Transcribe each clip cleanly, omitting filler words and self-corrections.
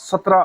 17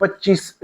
25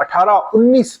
18-19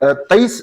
23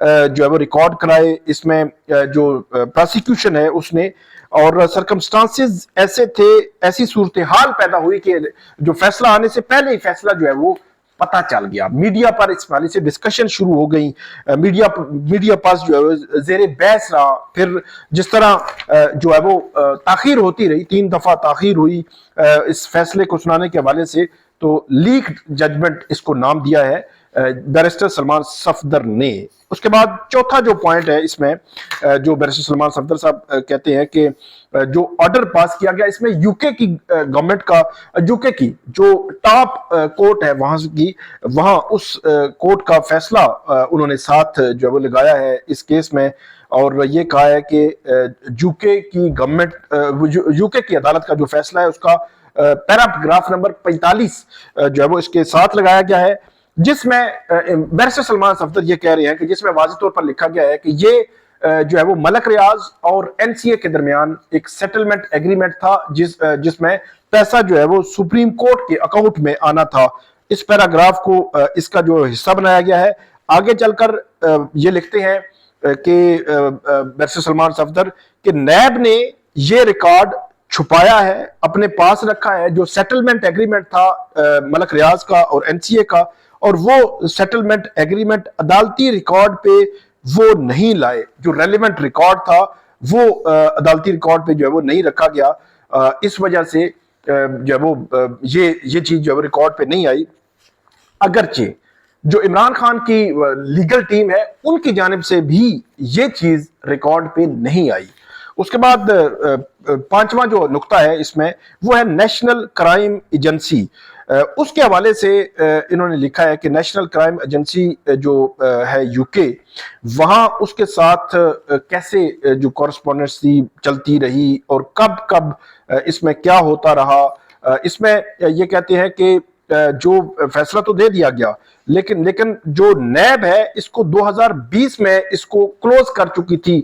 جو ہے وہ ریکارڈ کرائے، اس میں جو پروسیکیوشن ہے اس نے، اور سرکمسٹانسز ایسے تھے، ایسی صورتحال پیدا ہوئی کہ جو فیصلہ آنے سے پہلے ہی فیصلہ جو ہے وہ پتہ چل گیا، میڈیا پر اس حوالے سے ڈسکشن شروع ہو گئی، میڈیا پاس جو ہے زیر بحث رہا، پھر جس طرح جو ہے وہ تاخیر ہوتی رہی، 3 دفعہ تاخیر ہوئی اس فیصلے کو سنانے کے حوالے سے، تو لیک ججمنٹ اس کو نام دیا ہے بیرسٹر سلمان صفدر نے۔ اس کے بعد چوتھا جو پوائنٹ ہے اس میں جو بیرسٹر سلمان صفدر صاحب کہتے ہیں کہ جو آرڈر پاس کیا گیا اس میں یو کے کی گورنمنٹ کا، یو کے کی جو ٹاپ کورٹ ہے وہاں کی، وہاں اس کورٹ کا فیصلہ انہوں نے ساتھ جو ہے وہ لگایا ہے اس کیس میں، اور یہ کہا ہے کہ یو کے کی گورنمنٹ، یو کے کی عدالت کا جو فیصلہ ہے اس کا پیراگراف نمبر 45 جو ہے وہ اس کے ساتھ لگایا گیا ہے، جس میں بیرسٹر سلمان صفدر یہ کہہ رہے ہیں کہ جس میں واضح طور پر لکھا گیا ہے کہ یہ جو ہے وہ ملک ریاض اور این سی اے کے درمیان ایک سیٹلمنٹ ایگریمنٹ تھا، جس میں پیسہ جو ہے وہ سپریم کورٹ کے اکاؤنٹ میں آنا تھا۔ اس پیراگراف کو اس کا جو حصہ بنایا گیا ہے۔ آگے چل کر یہ لکھتے ہیں کہ بیرسٹر سلمان صفدر کہ نیب نے یہ ریکارڈ چھپایا ہے، اپنے پاس رکھا ہے، جو سیٹلمنٹ ایگریمنٹ تھا ملک ریاض کا اور این سی اے کا، اور وہ سیٹلمنٹ ایگریمنٹ عدالتی ریکارڈ پہ وہ نہیں لائے، جو ریلیونٹ ریکارڈ تھا وہ عدالتی ریکارڈ پہ جو ہے وہ نہیں رکھا گیا، اس وجہ سے جو ہے وہ یہ چیز جو ہے وہ ریکارڈ پہ نہیں آئی، اگرچہ جو عمران خان کی لیگل ٹیم ہے ان کی جانب سے بھی یہ چیز ریکارڈ پہ نہیں آئی۔ اس کے بعد پانچواں جو نقطہ ہے اس میں وہ ہے نیشنل کرائم ایجنسی۔ اس کے حوالے سے انہوں نے لکھا ہے کہ نیشنل کرائم ایجنسی جو ہے یو کے، وہاں اس کے ساتھ کیسے جو کورسپونڈنسی چلتی رہی اور کب کب اس میں کیا ہوتا رہا۔ اس میں یہ کہتے ہیں کہ جو فیصلہ تو دے دیا گیا، لیکن جو نیب ہے اس کو 2020 میں اس کو کلوز کر چکی تھی،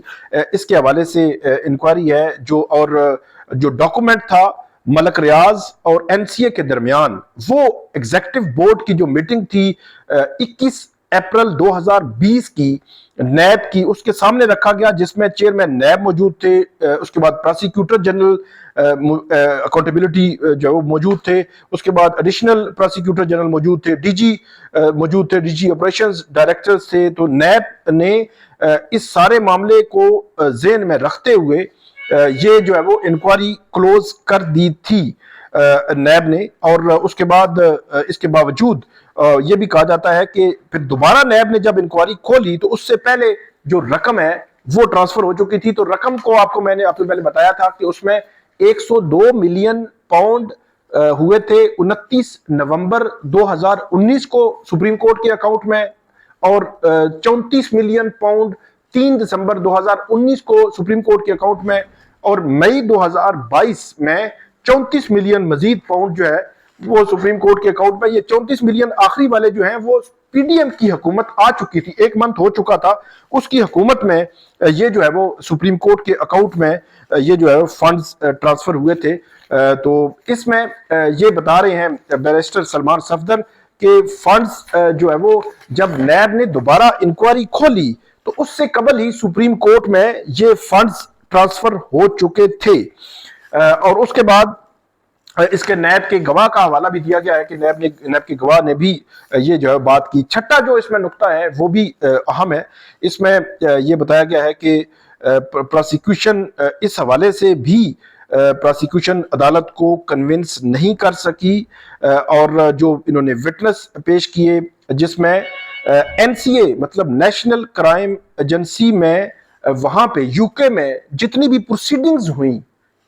اس کے حوالے سے انکوائری ہے جو ڈاکومنٹ تھا ملک ریاض اور این سی اے کے درمیان، وہ ایگزیکٹو بورڈ کی جو میٹنگ تھی 21 اپریل 2020 کی نیب کی، اس کے سامنے رکھا گیا، جس میں چیئرمین نیب موجود تھے، اس کے بعد پراسیکیوٹر جنرل اکاؤنٹیبلٹی جو وہ موجود تھے، اس کے بعد ایڈیشنل پراسیکیوٹر جنرل موجود تھے، ڈی جی موجود تھے، ڈی جی آپریشنز ڈائریکٹرز تھے۔ تو نیب نے اس سارے معاملے کو ذہن میں رکھتے ہوئے یہ جو ہے وہ انکوائری کلوز کر دی تھی نیب نے، اور اس کے بعد اس کے باوجود یہ بھی کہا جاتا ہے کہ پھر دوبارہ نیب نے جب انکوائری کھولی تو اس سے پہلے جو رقم ہے وہ ٹرانسفر ہو چکی تھی۔ تو رقم کو میں نے آپ کو پہلے بتایا تھا کہ اس میں 102 ملین پاؤنڈ ہوئے تھے 29 نومبر 2019 کو سپریم کورٹ کے اکاؤنٹ میں، اور 34 ملین پاؤنڈ 3 دسمبر 2019 کو سپریم کورٹ کے اکاؤنٹ میں، اور مئی 2022 میں 34 ملین مزید پاؤنڈ جو ہے وہ سپریم کورٹ کے اکاؤنٹ میں۔ یہ 34 ملین آخری والے جو ہیں وہ پی ڈی ایم کی حکومت آ چکی تھی، 1 منتھ ہو چکا تھا، اس کی حکومت میں یہ جو ہے وہ سپریم کورٹ کے اکاؤنٹ میں یہ جو ہے فنڈز ٹرانسفر ہوئے تھے۔ تو اس میں یہ بتا رہے ہیں بیرسٹر سلمان صفدر کہ فنڈز جو ہے وہ جب نیب نے دوبارہ انکوائری کھولی تو اس سے قبل ہی سپریم کورٹ میں یہ فنڈز ٹرانسفر ہو چکے تھے، اور اس کے بعد اس کے نیب کے گواہ کا حوالہ بھی دیا گیا ہے کہ نیب کے گواہ نے بھی یہ جو ہے بات کی۔ چھٹا جو اس میں نقطہ ہے وہ بھی اہم ہے، اس میں یہ بتایا گیا ہے کہ پروسیکیوشن اس حوالے سے بھی پروسیکیوشن عدالت کو کنونس نہیں کر سکی، اور جو انہوں نے وٹنس پیش کیے جس میں این سی اے مطلب نیشنل کرائم ایجنسی میں وہاں پہ یو کے میں جتنی بھی پروسیڈنگز ہوئیں،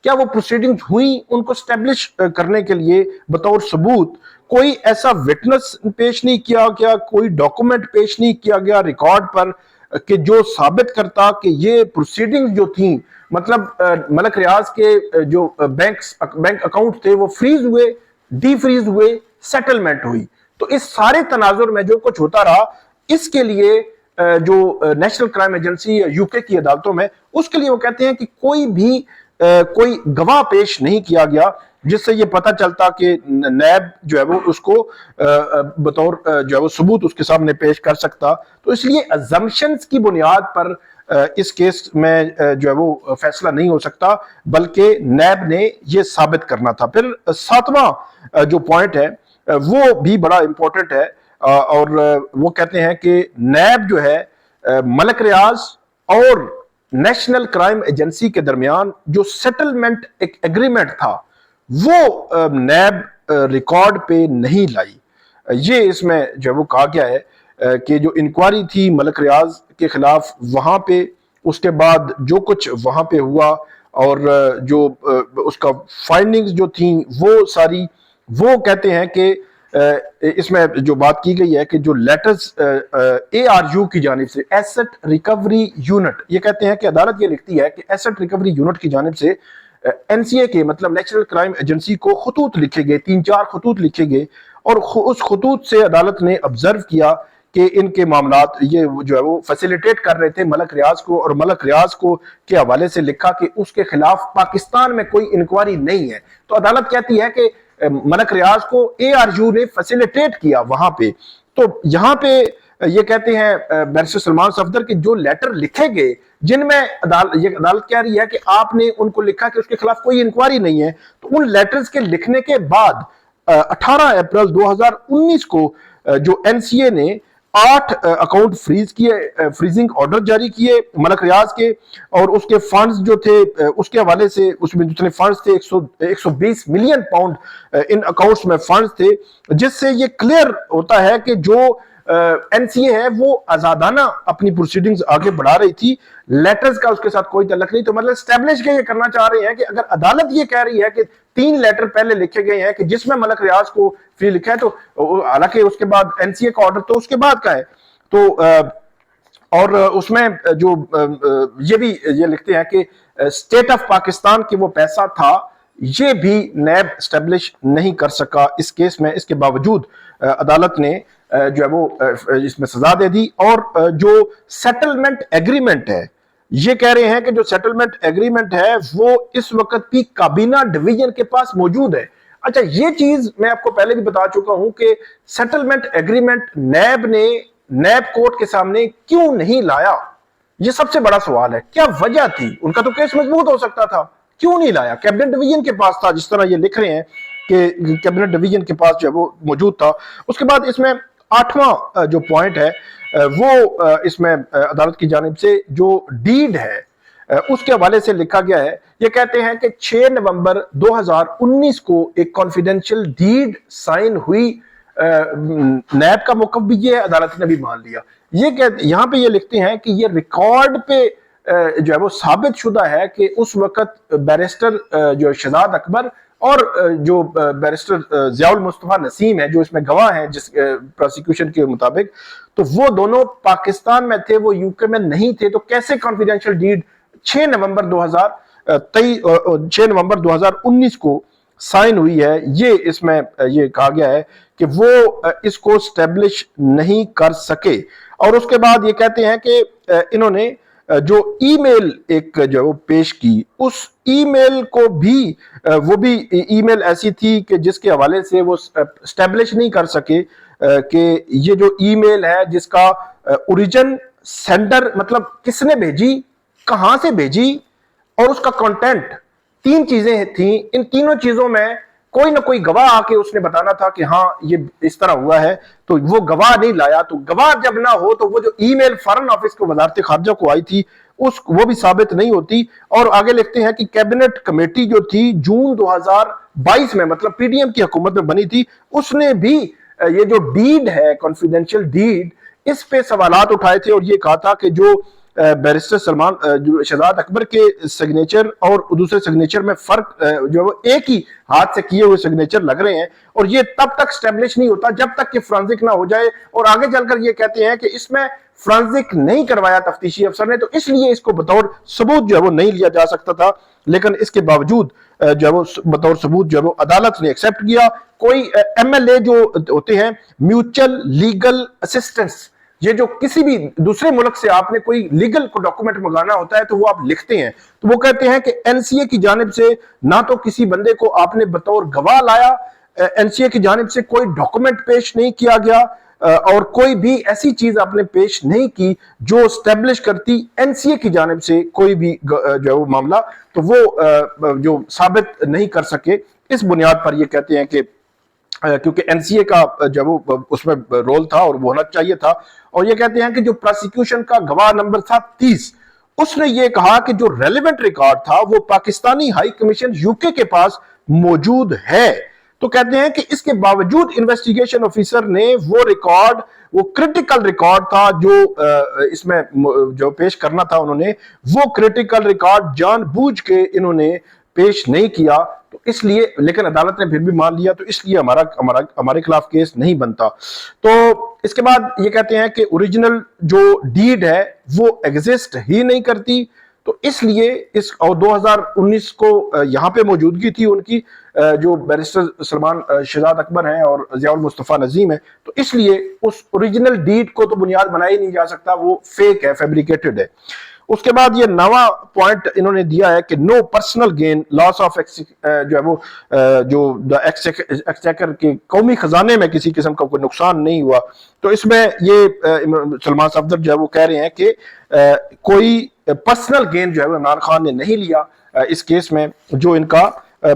کیا وہ پروسیڈنگز ہوئیں ان کو اسٹیبلش کرنے کے لیے بطور ثبوت کوئی ایسا وٹنس پیش نہیں کیا گیا، کوئی ڈاکومنٹ پیش نہیں کیا گیا ریکارڈ پر کہ جو ثابت کرتا کہ یہ پروسیڈنگز جو تھیں، مطلب ملک ریاض کے جو بینک اکاؤنٹ تھے وہ فریز ہوئے، ڈی فریز ہوئے، سیٹلمنٹ ہوئی۔ تو اس سارے تناظر میں جو کچھ ہوتا رہا، اس کے لیے جو نیشنل کرائم ایجنسی یو کے کی عدالتوں میں، اس کے لیے وہ کہتے ہیں کہ کوئی گواہ پیش نہیں کیا گیا جس سے یہ پتہ چلتا کہ نیب جو ہے وہ اس کو بطور جو ہے وہ ثبوت اس کے سامنے پیش کر سکتا. تو اس لیے ازمپشنز کی بنیاد پر اس کیس میں جو ہے وہ فیصلہ نہیں ہو سکتا، بلکہ نیب نے یہ ثابت کرنا تھا. پھر ساتواں جو پوائنٹ ہے وہ بھی بڑا امپورٹنٹ ہے، اور وہ کہتے ہیں کہ نیب جو ہے ملک ریاض اور نیشنل کرائم ایجنسی کے درمیان جو سیٹلمنٹ ایک ایگریمنٹ تھا وہ نیب ریکارڈ پہ نہیں لائی. یہ اس میں جو ہے وہ کہا گیا ہے کہ جو انکوائری تھی ملک ریاض کے خلاف وہاں پہ، اس کے بعد جو کچھ وہاں پہ ہوا اور جو اس کا فائنڈنگز جو تھیں وہ ساری، وہ کہتے ہیں کہ اس میں جو بات کی گئی ہے کہ جو لیٹرز ARU کی جانب سے، ایسٹ ریکوری یونٹ، یہ کہتے ہیں کہ عدالت یہ لکھتی ہے کہ ایسٹ ریکوری یونٹ کی جانب سے NCA کے مطلب نیشنل کرائم ایجنسی کو خطوط لکھے گئے، 3-4 خطوط لکھے گئے، اور اس خطوط سے عدالت نے آبزرو کیا کہ ان کے معاملات یہ جو ہے وہ فیسیلیٹیٹ کر رہے تھے ملک ریاض کو، اور ملک ریاض کو کے حوالے سے لکھا کہ اس کے خلاف پاکستان میں کوئی انکوائری نہیں ہے. تو عدالت کہتی ہے کہ ملک ریاض کو ARU نے فیسیلیٹیٹ کیا وہاں پہ. تو یہاں پہ یہ کہتے ہیں بیرسٹر سلمان صفدر کہ جو لیٹر لکھے گئے جن میں یہ عدالت کہہ رہی ہے کہ آپ نے ان کو لکھا کہ اس کے خلاف کوئی انکوائری نہیں ہے، تو ان لیٹرز کے لکھنے کے بعد 18 اپریل 2019 کو جو NCA نے 8 اکاؤنٹ فریز کیے، فریزنگ آرڈر جاری کیے ملک ریاض کے، اور اس کے فنڈز جو تھے اس کے حوالے سے، اس میں جتنے فنڈز تھے 120 ملین پاؤنڈ ان اکاؤنٹس میں فنڈز تھے، جس سے یہ کلیئر ہوتا ہے کہ جو NCA ہے وہ آزادانہ اپنی پروسیڈنگز آگے بڑھا رہی تھی، لیٹرز کا اس کے ساتھ کوئی تعلق نہیں. تو مطلب اسٹیبلش کے یہ کرنا چاہ رہے ہیں کہ اگر عدالت یہ کہہ رہی ہے کہ 3 لیٹر پہلے لکھے گئے ہیں کہ جس میں ملک ریاض کو فری لکھا ہے، تو حالانکہ اس کے بعد NCA کا آرڈر تو اس کے بعد کا ہے، تو اور اس میں جو یہ بھی یہ لکھتے ہیں کہ اسٹیٹ آف پاکستان کی وہ پیسہ تھا، یہ بھی نیب اسٹیبلش نہیں کر سکا اس کیس میں. اس کے باوجود عدالت نے جو ہے وہ اس میں سزا دے دی. اور جو سیٹلمنٹ ایگریمنٹ ہے، یہ کہہ رہے ہیں کہ جو سیٹلمنٹ ایگریمنٹ ہے وہ اس وقت بھی کابینہ ڈویژن کے پاس موجود ہے. اچھا، یہ چیز میں آپ کو پہلے بھی بتا چکا ہوں کہ سیٹلمنٹ ایگریمنٹ نیب کورٹ کے سامنے کیوں نہیں لایا؟ یہ سب سے بڑا سوال ہے. کیا وجہ تھی؟ ان کا تو کیس مضبوط ہو سکتا تھا، کیوں نہیں لایا؟ کیبنٹ ڈویژن کے پاس تھا، جس طرح یہ لکھ رہے ہیں کہ کیبنٹ ڈویژن کے پاس جو ہے وہ موجود تھا. اس کے بعد اس میں 8واں جو پوائنٹ ہے وہ اس میں عدالت کی جانب سے جو ڈیڈ ہے اس کے حوالے سے لکھا گیا ہے. یہ کہتے ہیں کہ 6 نومبر 2019 کو ایک کانفیڈینشیل ڈیڈ سائن ہوئی. نیب کا موقف بھی یہ عدالت نے بھی مان لیا. یہاں پہ یہ لکھتے ہیں کہ یہ ریکارڈ پہ جو ہے وہ ثابت شدہ ہے کہ اس وقت بیرسٹر جو شہزاد اکبر اور جو بیرسٹر ضیاء المصطفیٰ نسیم ہے جو اس میں گواہ ہیں جس پروسیکیوشن کے مطابق، تو وہ دونوں پاکستان میں تھے، وہ UK میں نہیں تھے. تو کیسے کانفیڈینشیل ڈیڈ 6 نومبر 2019 کو سائن ہوئی ہے؟ یہ اس میں یہ کہا گیا ہے کہ وہ اس کو اسٹیبلش نہیں کر سکے. اور اس کے بعد یہ کہتے ہیں کہ انہوں نے جو ای میل ایک جو وہ پیش کی، اس ای میل کو بھی وہ بھی ای میل ایسی تھی کہ جس کے حوالے سے وہ اسٹیبلش نہیں کر سکے کہ یہ جو ای میل ہے جس کا اوریجن، سینڈر مطلب کس نے بھیجی، کہاں سے بھیجی، اور اس کا کنٹینٹ، 3 چیزیں تھیں. ان تینوں چیزوں میں کوئی نہ کوئی گواہ آ کے اس نے بتانا تھا کہ ہاں یہ اس طرح ہوا ہے. تو وہ گواہ نہیں لایا. تو گواہ جب نہ ہو تو وہ جو ای میل فارن آفس کو وزارت خارجہ کو آئی تھی وہ بھی ثابت نہیں ہوتی. اور آگے لکھتے ہیں کہ کیبنٹ کمیٹی جو تھی جون 2022 میں، مطلب PDM کی حکومت میں بنی تھی، اس نے بھی یہ جو ڈیڈ ہے کانفیڈینشیل ڈیڈ، اس پہ سوالات اٹھائے تھے اور یہ کہا تھا کہ جو بیرسٹر سلمان جو شہزاد اکبر کے سگنیچر اور دوسرے سگنیچر میں فرق جو وہ ایک ہی ہاتھ سے کیے ہوئے سگنیچر لگ رہے ہیں، اور یہ تب تک اسٹیبلش نہیں ہوتا جب تک کہ فرانزک نہ ہو جائے. اور آگے چل کر یہ کہتے ہیں کہ اس میں فرانزک نہیں کروایا تفتیشی افسر نے، تو اس لیے اس کو بطور ثبوت جو ہے وہ نہیں لیا جا سکتا تھا. لیکن اس کے باوجود جو ہے وہ بطور ثبوت جو ہے وہ عدالت نے ایکسیپٹ کیا. کوئی MLA جو ہوتے ہیں میوچل لیگل اسسٹنس، یہ جو کسی بھی دوسرے ملک سے آپ نے کوئی لیگل کو ڈاکومنٹ منگانا ہوتا ہے تو وہ آپ لکھتے ہیں، تو وہ کہتے ہیں کہ این سی اے کی جانب سے نہ تو کسی بندے کو آپ نے بطور گواہ لایا، این سی اے کی جانب سے کوئی ڈاکومنٹ پیش نہیں کیا گیا، اور کوئی بھی ایسی چیز آپ نے پیش نہیں کی جو اسٹیبلش کرتی این سی اے کی جانب سے کوئی بھی جو ہے وہ معاملہ، تو وہ جو ثابت نہیں کر سکے۔ اس بنیاد پر یہ کہتے ہیں کہ کیونکہ این سی اے کا جب وہ اس میں رول تھا اور وہ ہونا چاہیے تھا، اور یہ کہتے ہیں کہ جو پراسیکیوشن کا گواہ نمبر تھا 30، اس نے یہ کہا کہ جو ریلیونٹ ریکارڈ تھا وہ پاکستانی ہائی کمیشن یو کے کے پاس موجود ہے۔ تو کہتے ہیں کہ اس کے باوجود انویسٹیگیشن آفیسر نے وہ ریکارڈ، وہ کرٹیکل ریکارڈ تھا جو اس میں جو پیش کرنا تھا، انہوں نے وہ کرٹیکل ریکارڈ جان بوجھ کے انہوں نے پیش نہیں کیا، تو اس لیے، لیکن عدالت نے پھر بھی مان لیا، تو اس لیے ہمارے خلاف کیس نہیں بنتا۔ تو اس کے بعد یہ کہتے ہیں کہ اوریجنل جو ڈیڈ ہے وہ ایگزسٹ ہی نہیں کرتی، تو اس لیے اس اور 2019 کو یہاں پہ موجودگی تھی ان کی، جو بیرسٹر سلمان شہزاد اکبر ہیں اور ضیاء المصطفیٰ نظیم ہیں، تو اس لیے اس اوریجنل ڈیڈ کو تو بنیاد بنایا ہی نہیں جا سکتا، وہ فیک ہے، فیبریکیٹڈ ہے۔ اس کے بعد یہ نواں پوائنٹ انہوں نے دیا ہے کہ نو پرسنل گین، لاس آف جو ہے وہ جو ایکسچیکر کے قومی خزانے میں کسی قسم کا کوئی نقصان نہیں ہوا۔ تو اس میں یہ سلمان صفدر جو ہے وہ کہہ رہے ہیں کہ کوئی پرسنل گین جو ہے وہ عمران خان نے نہیں لیا اس کیس میں، جو ان کا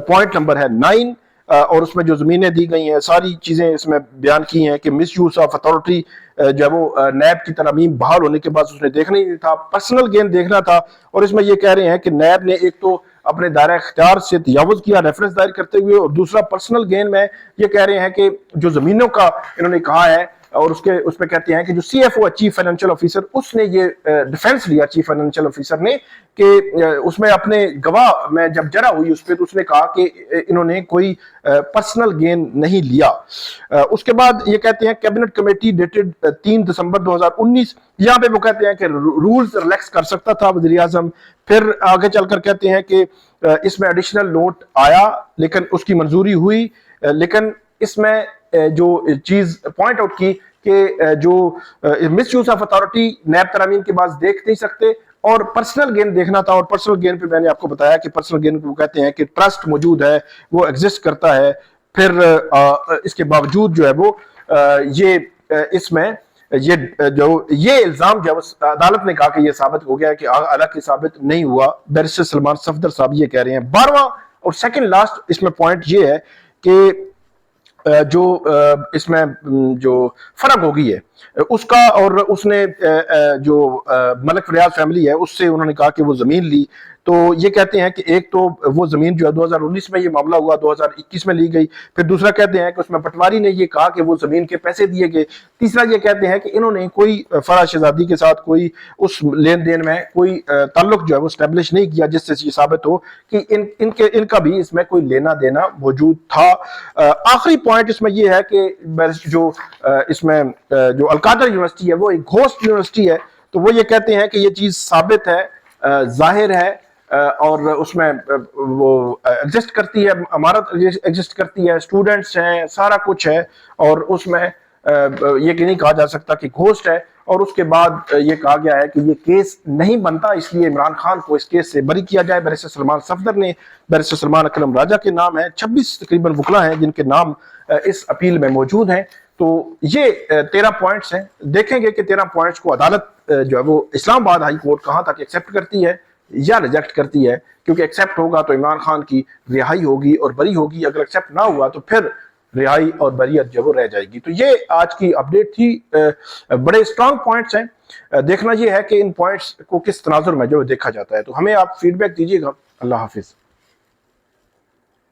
پوائنٹ نمبر ہے 9، اور اس میں جو زمینیں دی گئی ہیں، ساری چیزیں اس میں بیان کی ہیں کہ مس یوز آف اتھارٹی جو ہے وہ نیب کی ترامیم بحال ہونے کے بعد اس نے دیکھنا ہی نہیں تھا، پرسنل گین دیکھنا تھا۔ اور اس میں یہ کہہ رہے ہیں کہ نیب نے ایک تو اپنے دائرہ اختیار سے تجاوز کیا ریفرنس دائر کرتے ہوئے، اور دوسرا پرسنل گین میں یہ کہہ رہے ہیں کہ جو زمینوں کا انہوں نے کہا ہے، اور اس میں کہتے ہیں کہ جو C F O chief financial officer, اس نے یہ ڈیفنس لیا چیف فائنینشیل آفیسر نے، کہ اس میں اپنے گواہ میں جب جرح ہوئی اس پہ، تو اس نے کہا کہ انہوں نے کوئی پرسنل گین نہیں لیا۔ اس کے بعد یہ کہتے ہیں کیبنٹ کمیٹی ڈیٹڈ 3 دسمبر 2019، یہاں پہ وہ کہتے ہیں کہ رولز ریلیکس کر سکتا تھا وزیر اعظم۔ پھر آگے چل کر کہتے ہیں کہ اس میں ایڈیشنل نوٹ آیا لیکن اس کی منظوری ہوئی، لیکن اس میں جو چیز پوائنٹ آؤٹ کی کہ جو مس یوز آف اتھارٹی نیب ترامیم کے بعد دیکھ نہیں سکتے، اور پرسنل گین دیکھنا تھا، اور پرسنل گین پہ میں نے آپ کو بتایا کہ پرسنل گین کو کہتے ہیں کہ ٹرسٹ موجود ہے، وہ ایگزسٹ کرتا ہے۔ پھر اس کے باوجود جو ہے وہ یہ اس میں یہ الزام جو ہے عدالت نے کہا کہ یہ ثابت ہو گیا کہ حالانکہ ثابت نہیں ہوا۔ بیرسٹر سلمان صفدر صاحب یہ کہہ رہے ہیں۔ 12واں اور سیکنڈ لاسٹ اس میں پوائنٹ یہ ہے کہ جو اس میں جو فرق ہو گئی ہے اس کا، اور اس نے جو ملک فریاد فیملی ہے اس سے انہوں نے کہا کہ وہ زمین لی، تو یہ کہتے ہیں کہ ایک تو وہ زمین جو ہے 2019 میں یہ معاملہ ہوا، 2021 میں لی گئی، پھر دوسرا کہتے ہیں کہ اس میں پٹواری نے یہ کہا کہ وہ زمین کے پیسے دیے گئے، تیسرا یہ کہتے ہیں کہ انہوں نے کوئی فرح شہزادی کے ساتھ کوئی اس لین دین میں کوئی تعلق جو ہے وہ اسٹیبلش نہیں کیا جس سے یہ ثابت ہو کہ ان کا بھی اس میں کوئی لینا دینا موجود تھا۔ آخری پوائنٹ اس میں یہ ہے کہ جو اس میں جو القادر یونیورسٹی ہے وہ ایک گھوسٹ یونیورسٹی ہے، تو وہ یہ کہتے ہیں کہ یہ چیز ثابت ہے، ظاہر ہے، اور اس میں وہ ایگزسٹ کرتی ہے، عمارت ایگزسٹ کرتی ہے، اسٹوڈنٹس ہیں، سارا کچھ ہے، اور اس میں یہ نہیں کہا جا سکتا کہ گھوسٹ ہے۔ اور اس کے بعد یہ کہا گیا ہے کہ یہ کیس نہیں بنتا، اس لیے عمران خان کو اس کیس سے بری کیا جائے۔ بیرسٹر سلمان صفدر نے، بیرسٹر سلمان اکرم راجہ کے نام ہیں، 26 تقریباً وکلا ہیں جن کے نام اس اپیل میں موجود ہیں۔ تو یہ 13 پوائنٹس ہیں، دیکھیں گے کہ 13 پوائنٹس کو عدالت جو ہے وہ اسلام آباد ہائی کورٹ کہاں تک ایکسیپٹ کرتی ہے یا ریجیکٹ کرتی ہے، کیونکہ ایکسیپٹ ہوگا تو عمران خان کی رہائی ہوگی اور بری ہوگی، اگر ایکسیپٹ نہ ہوا تو پھر رہائی اور بریت جو وہ رہ جائے گی۔ تو یہ آج کی اپڈیٹ تھی، بڑے اسٹرانگ پوائنٹس ہیں، دیکھنا یہ ہے کہ ان پوائنٹس کو کس تناظر میں جو دیکھا جاتا ہے۔ تو ہمیں آپ فیڈ بیک دیجیے گا۔ اللہ حافظ۔